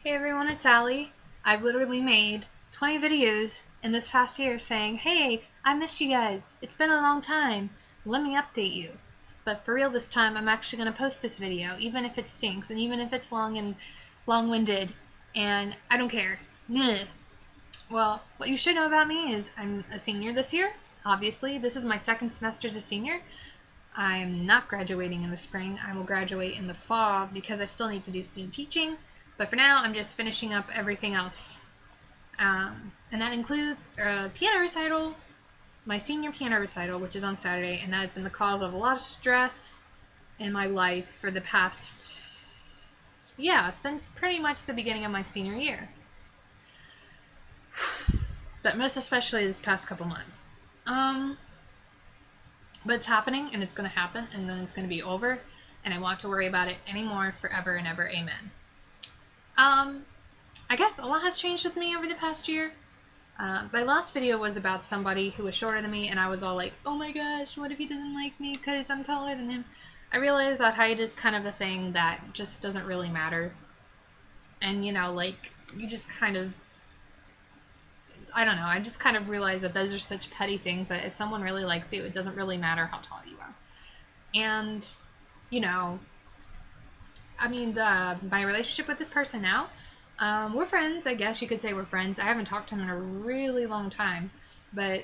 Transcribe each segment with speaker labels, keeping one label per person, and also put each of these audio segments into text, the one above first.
Speaker 1: Hey everyone, it's Allie. I've literally made 20 videos in this past year saying, hey, I missed you guys. It's been a long time. Let me update you. But for real this time, I'm actually going to post this video, even if it stinks, and even if it's long and long-winded, and I don't care. Meh. Well, what you should know about me is I'm a senior this year. Obviously, this is my second semester as a senior. I'm not graduating in the spring. I will graduate in the fall because I still need to do student teaching. But for now, I'm just finishing up everything else. And that includes a piano recital, my senior piano recital, which is on Saturday, and that has been the cause of a lot of stress in my life for the past, since pretty much the beginning of my senior year. But most especially this past couple months. But it's happening, and it's going to happen, and then it's going to be over, and I won't have to worry about it anymore forever and ever. Amen. I guess a lot has changed with me over the past year. My last video was about somebody who was shorter than me, and I was all like, oh my gosh, what if he doesn't like me because I'm taller than him? I realized that height is kind of a thing that just doesn't really matter. And, you just kind of, I don't know, I just kind of realized that those are such petty things that if someone really likes you, it doesn't really matter how tall you are. And, my relationship with this person now, we're friends, I guess you could say we're friends. I haven't talked to him in a really long time, but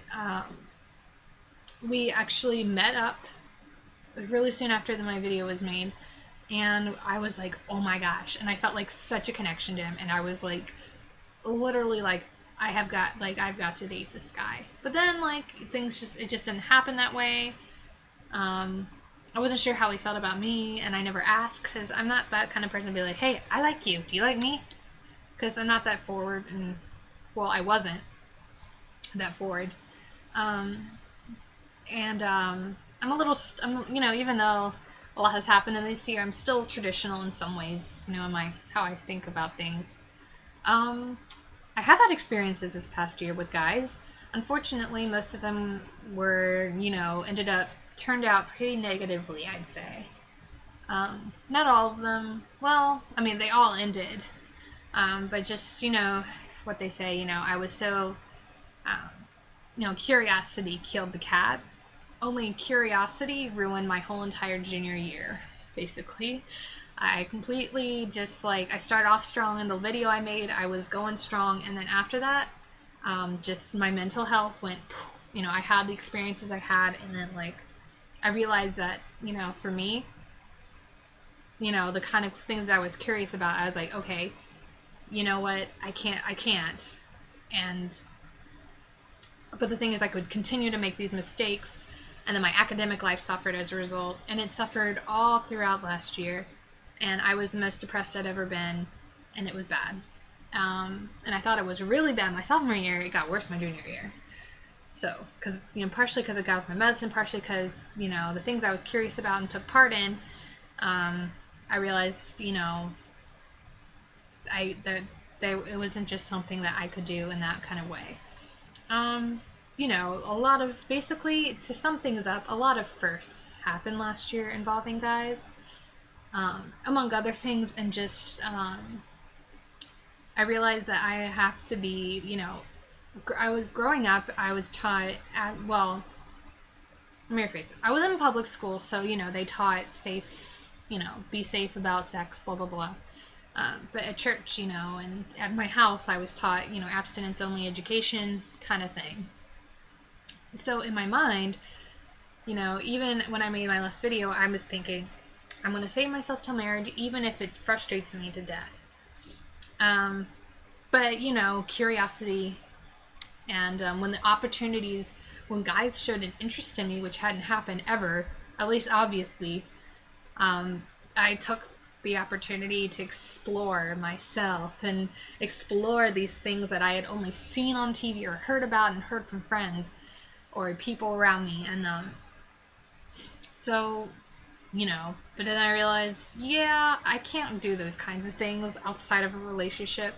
Speaker 1: we actually met up really soon after my video was made, and I was like, oh my gosh, and I felt like such a connection to him, and I was like, literally like, I've got to date this guy. But then it just didn't happen that way. I wasn't sure how he felt about me, and I never asked, because I'm not that kind of person to be like, hey, I like you, do you like me? Because I'm not that forward, and, well, I wasn't that forward. I'm a little, even though a lot has happened in this year, I'm still traditional in some ways, in how I think about things. I have had experiences this past year with guys. Unfortunately, most of them were, turned out pretty negatively, I'd say. Not all of them. Well, they all ended. But just, what they say, I was so, curiosity killed the cat. Only curiosity ruined my whole entire junior year, basically. I completely just, I started off strong in the video I made, I was going strong, and then after that, just my mental health went, I had the experiences I had, and then, I realized that, for me, the kind of things I was curious about, I was like, okay, you know what, I can't, but the thing is I could continue to make these mistakes, and then my academic life suffered as a result, and it suffered all throughout last year, and I was the most depressed I'd ever been, and it was bad, and I thought it was really bad my sophomore year. It got worse my junior year. So, because, partially because I got off my medicine, partially because, the things I was curious about and took part in, I realized, it wasn't just something that I could do in that kind of way. A lot of, basically, to sum things up, a lot of firsts happened last year involving guys, among other things, and just, I realized that I have to be, I was growing up, I was taught, let me rephrase it. I was in public school, so, they taught safe, be safe about sex, blah, blah, blah. But at church, and at my house, I was taught, abstinence-only education kind of thing. So in my mind, even when I made my last video, I was thinking, I'm going to save myself till marriage, even if it frustrates me to death. But, curiosity, and when the opportunities, when guys showed an interest in me, which hadn't happened ever, at least obviously, I took the opportunity to explore myself and explore these things that I had only seen on TV or heard about and heard from friends or people around me. And but then I realized, I can't do those kinds of things outside of a relationship.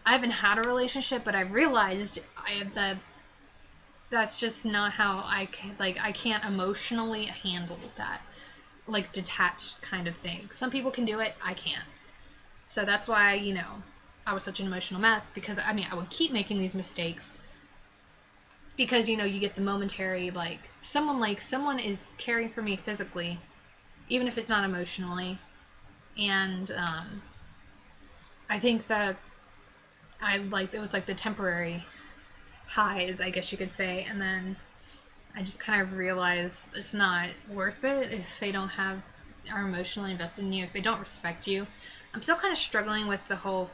Speaker 1: I haven't had a relationship, but I've realized that that's just not how I can't emotionally handle that, detached kind of thing. Some people can do it, I can't. So that's why, I was such an emotional mess, because I would keep making these mistakes because, you get the momentary, someone is caring for me physically, even if it's not emotionally. And I think that it was like the temporary highs, I guess you could say, and then I just kind of realized it's not worth it if they are emotionally invested in you, if they don't respect you. I'm still kind of struggling with the whole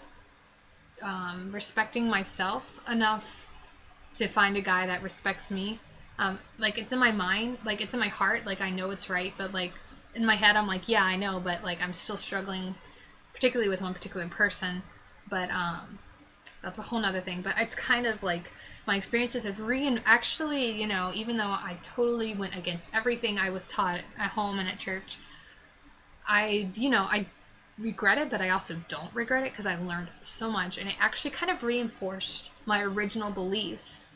Speaker 1: respecting myself enough to find a guy that respects me. It's in my mind, it's in my heart, I know it's right, but in my head I'm like, yeah, I know, but I'm still struggling, particularly with one particular person. But that's a whole nother thing. But it's kind of my experiences have actually, even though I totally went against everything I was taught at home and at church, I regret it, but I also don't regret it, because I've learned so much, and it actually kind of reinforced my original beliefs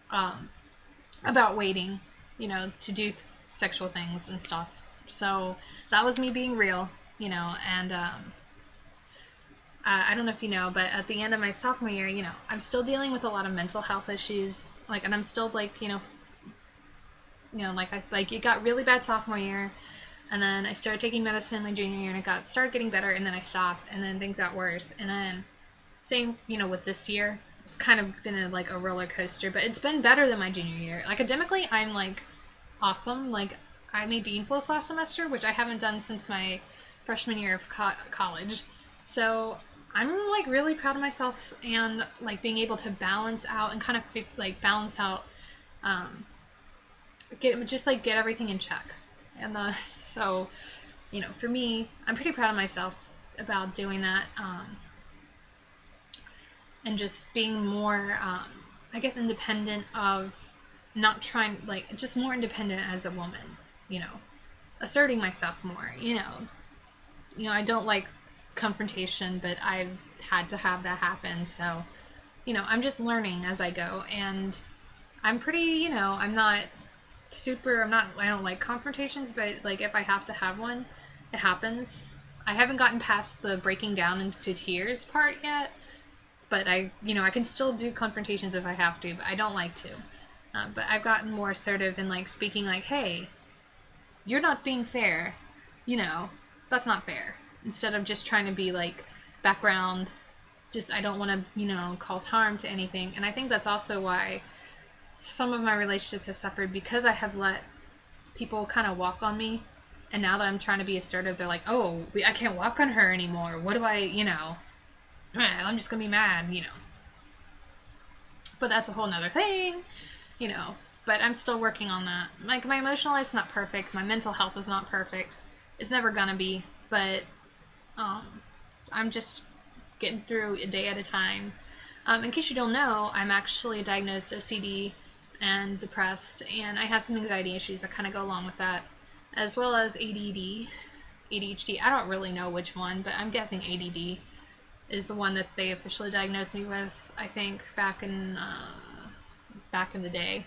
Speaker 1: about waiting, to do sexual things and stuff. So that was me being real, and I don't know if you know, but at the end of my sophomore year, I'm still dealing with a lot of mental health issues, and I'm still it got really bad sophomore year. And then I started taking medicine my junior year, and it started getting better, and then I stopped, and then things got worse. And then same, with this year, it's kind of been a roller coaster, but it's been better than my junior year. Academically, I'm awesome. I made Dean Flows last semester, which I haven't done since my freshman year of college. So I'm really proud of myself, and being able to balance out and kind of balance out, get everything in check. And so, for me, I'm pretty proud of myself about doing that, and just being more, I guess, independent of not trying, just more independent as a woman, asserting myself more, I don't like confrontation, but I've had to have that happen, so, I'm just learning as I go, and I'm pretty, I don't like confrontations, but if I have to have one, it happens. I haven't gotten past the breaking down into tears part yet, but I can still do confrontations if I have to, but I don't like to. But I've gotten more assertive in speaking hey, you're not being fair, that's not fair. Instead of just trying to be background, I don't want to, cause harm to anything. And I think that's also why some of my relationships have suffered, because I have let people kind of walk on me, and now that I'm trying to be assertive, they're like, oh, I can't walk on her anymore. What do I, I'm just gonna be mad, But that's a whole nother thing, But I'm still working on that. My emotional life's not perfect. My mental health is not perfect. It's never gonna be. But I'm just getting through a day at a time. In case you don't know, I'm actually diagnosed OCD and depressed, and I have some anxiety issues that kind of go along with that, as well as ADHD. I don't really know which one, but I'm guessing ADD is the one that they officially diagnosed me with, I think, back in the day.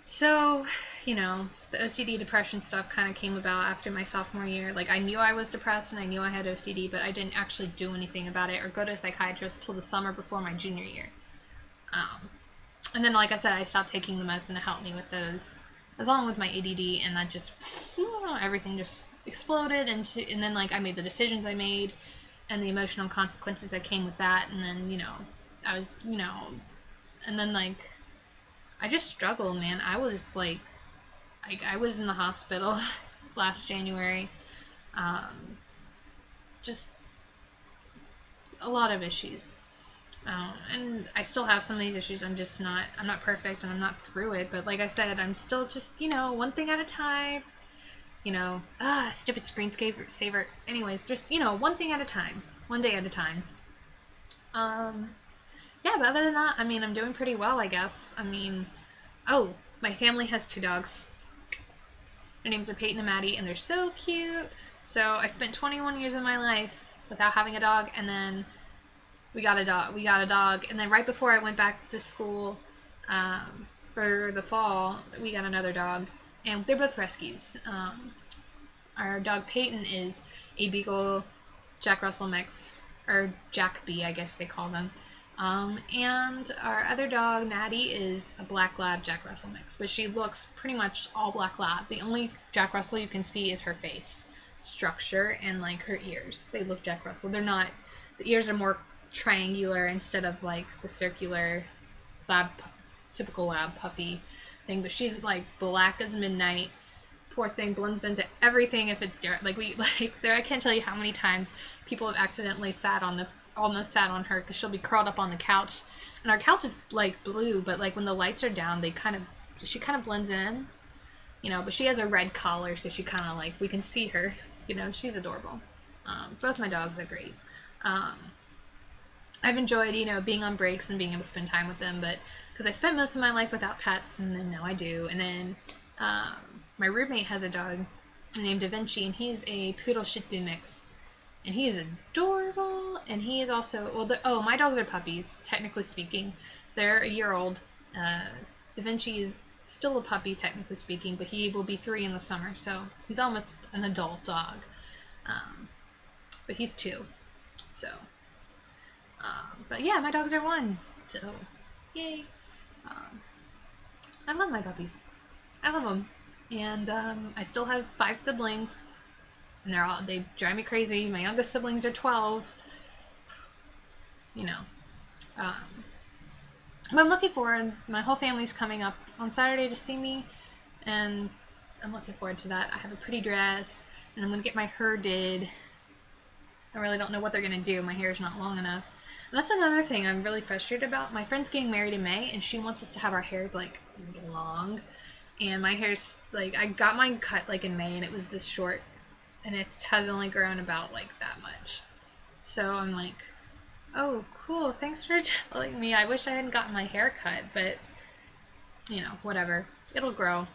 Speaker 1: So, the OCD depression stuff kind of came about after my sophomore year. I knew I was depressed and I knew I had OCD, but I didn't actually do anything about it or go to a psychiatrist till the summer before my junior year. And then, like I said, I stopped taking the medicine to help me with those, along with my ADD, and that just, everything just exploded and then, I made the decisions I made, and the emotional consequences that came with that, and then, I was, and then, I just struggled, man. I was, I was in the hospital last January, just a lot of issues. And I still have some of these issues. I'm not perfect, and I'm not through it, but like I said, I'm still just, one thing at a time, stupid screensaver. Anyways, just, one thing at a time, one day at a time. Yeah, but other than that, I'm doing pretty well, I guess. My family has 2 dogs. Their names are Peyton and Maddie, and they're so cute. So I spent 21 years of my life without having a dog, and then we got a dog, and then right before I went back to school for the fall, we got another dog, and they're both rescues. Our dog Peyton is a Beagle Jack Russell mix, or Jack B, I guess they call them. And our other dog, Maddie, is a Black Lab Jack Russell mix, but she looks pretty much all Black Lab. The only Jack Russell you can see is her face structure and like her ears. They look Jack Russell. They're not, the ears are more triangular instead of like the circular typical lab puppy thing, but she's like black as midnight. Poor thing blends into everything if it's dark. Like I can't tell you how many times people have accidentally almost sat on her because she'll be curled up on the couch, and our couch is like blue, but like when the lights are down, she kind of blends in, but she has a red collar, so she kind of like, we can see her, she's adorable. Both my dogs are great. I've enjoyed, being on breaks and being able to spend time with them, but because I spent most of my life without pets, and then now I do. And then my roommate has a dog named Da Vinci, and he's a poodle Shih Tzu mix, and he is adorable. And he is also, my dogs are puppies, technically speaking. They're a year old. Da Vinci is still a puppy, technically speaking, but he will be 3 in the summer, so he's almost an adult dog. But he's 2, so. But yeah, my dogs are 1, so yay. I love my puppies. I love them. And I still have 5 siblings, and they drive me crazy. My youngest siblings are 12. But I'm looking forward. My whole family's coming up on Saturday to see me, and I'm looking forward to that. I have a pretty dress, and I'm going to get my hair did. I really don't know what they're going to do. My hair is not long enough. And that's another thing I'm really frustrated about. My friend's getting married in May, and she wants us to have our hair, like, long. And my hair's, like, I got mine cut, like, in May, and it was this short. And it has only grown about, like, that much. So I'm like, oh, cool, thanks for telling me. I wish I hadn't gotten my hair cut, but, whatever. It'll grow.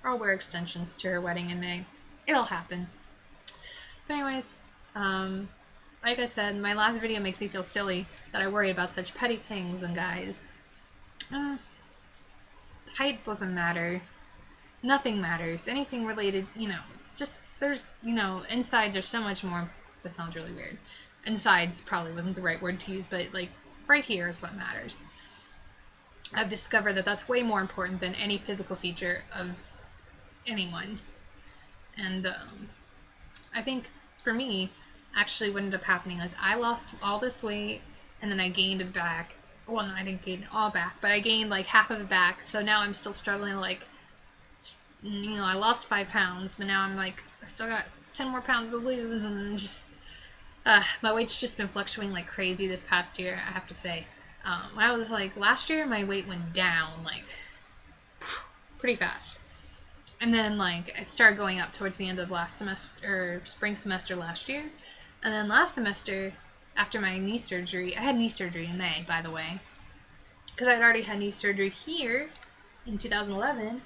Speaker 1: Or I'll wear extensions to her wedding in May. It'll happen. But anyways, like I said, my last video makes me feel silly that I worry about such petty things, and guys, height doesn't matter. Nothing matters. Anything related, there's, insides are so much more, that sounds really weird. Insides probably wasn't the right word to use, but, like, right here is what matters. I've discovered that that's way more important than any physical feature of anyone. And I think, for me, actually what ended up happening is I lost all this weight, and then I gained it back. Well, no, I didn't gain it all back, but I gained, like, half of it back, so now I'm still struggling, like, I lost 5 pounds, but now I'm, like, I still got 10 more pounds to lose, and just, my weight's just been fluctuating like crazy this past year, I have to say. I was, like, last year my weight went down, like, pretty fast. And then, like, it started going up towards the end of last semester, or spring semester last year. And then last semester, after my knee surgery, I had knee surgery in May, by the way, because I'd already had knee surgery here in 2011,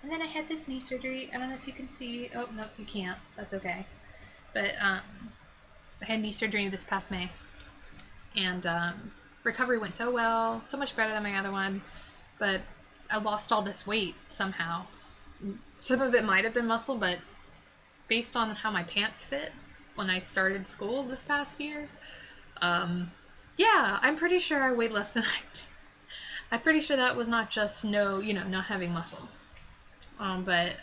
Speaker 1: and then I had this knee surgery. I don't know if you can see. Oh, no, you can't. That's okay. But I had knee surgery this past May, and recovery went so well, so much better than my other one, but I lost all this weight somehow. Some of it might have been muscle, but based on how my pants fit when I started school this past year, yeah, I'm pretty sure I weighed less than I'm pretty sure that was not just not having muscle. But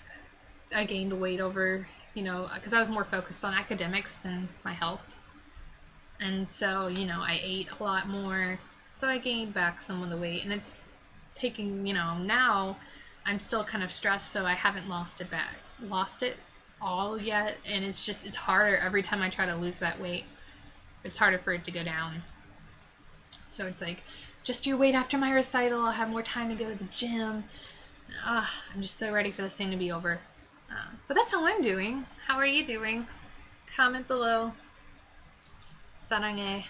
Speaker 1: I gained weight over, because I was more focused on academics than my health. And so, I ate a lot more, so I gained back some of the weight, and it's taking, now I'm still kind of stressed, so I haven't lost it all yet, and it's harder every time I try to lose that weight. It's harder for it to go down. So it's like, just you wait after my recital, I'll have more time to go to the gym. I'm just so ready for this thing to be over. But that's how I'm doing. How are you doing? Comment below. 사랑해.